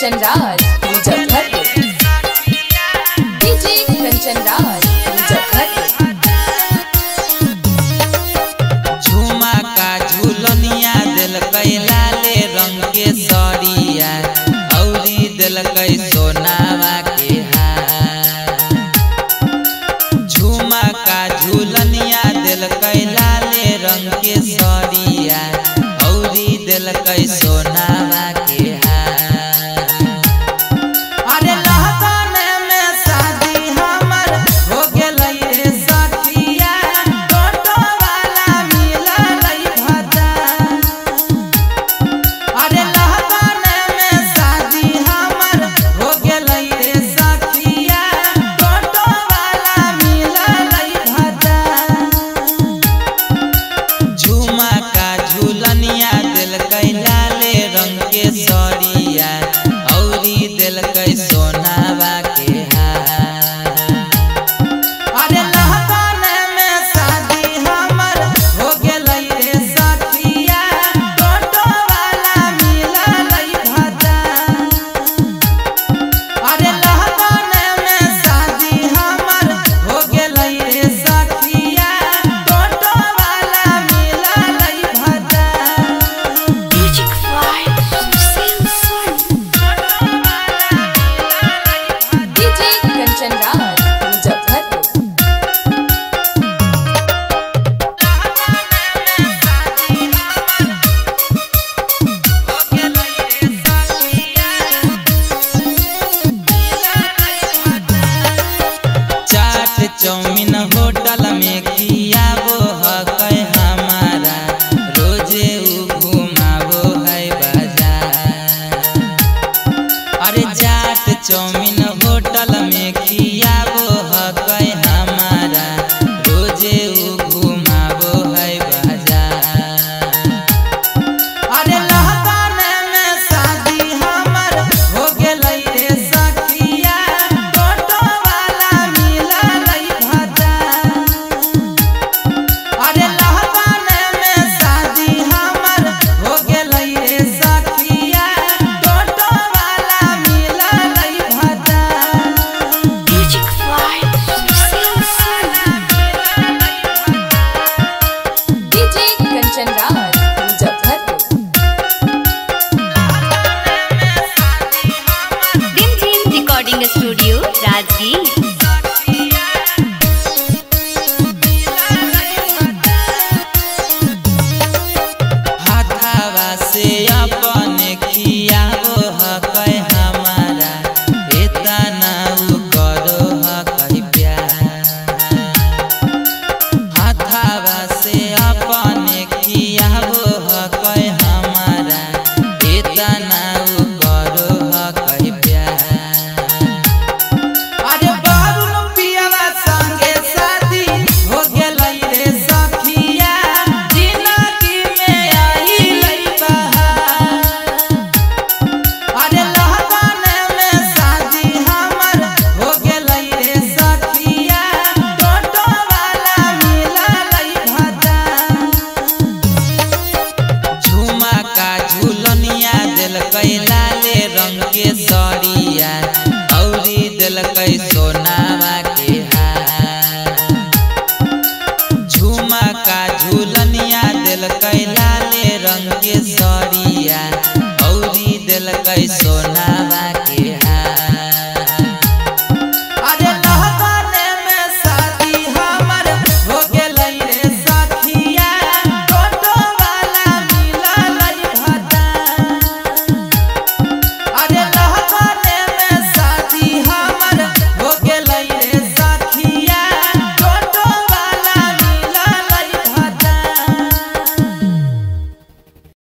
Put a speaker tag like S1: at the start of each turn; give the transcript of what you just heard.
S1: Kanchan Raj Muzaffarpur. DJ Kanchan Raj Muzaffarpur.
S2: झुमा का झूलनिया दिलकई लाले रंग के सड़िया औरी दिलकई सोनावा के हार। झुमा का झूलनिया दिलकई लाले रंग के सड़िया औरी दिलकई सोनावा के हार। अरे लहकन में शादी हमर हो गेलई रे सखिया टोटो वाला मिललई भजा। अरे लहकन में शादी हमर हो गेलई रे सखिया टोटो वाला मिललई भजा। झुमा का झूलनिया दिलकई लाले रंग के सड़िया औरी दिलकई सोनावा के हार। अरे लहकन में शादी हमर हो गेलई रे सखिया टोटो वाला मिललई भजा। अरे लहकन में शादी हमर हो गेलई रे सखिया टोटो वाला मिललई भजा।
S3: Music Vibe Sensation।
S1: DJ Kanchan Raj Muzaffarpur.
S2: चाट चौमिन होटल में खियाबो है हमारा रोजे उ घुमाबो है बाजार। अरे चाट चौमिन होटल में खियाबो है हमारा रोजे उ घुमाबो है बाजार। अरे लहकन में शादी हमर हो गेलई रे सखिया टोटो वाला मिललई भजा। अरे लहकन में शादी हमर हो गेलई रे सखिया टोटो वाला मिललई भजा।
S3: Music Vibe Sensation।
S1: DJ Kanchan Raj Muzaffarpur.
S3: Dim Team Recording Studio, Rajgir।
S2: हाथावा से अपने खियाबो है हमारा इतना उ करो है प्यार। हाथावा से अपने खियाबो है हमारा इतना उ करो है प्यार। अरे बाबुल पियावा संगे शादी हो गेलई रे सखिया जिंदगी में आइलई बहार। अरे लहकन में शादी हमर हो गेलई रे सखिया टोटो वाला मिललई भजा। झुमा का झूलनिया दिलकई लाले रंग के सड़िया औरी दिलकई सोनावा के हार। झुमा का झूलनिया दिलकई लाले रंग के सड़िया औरी दिलकई सोनावा के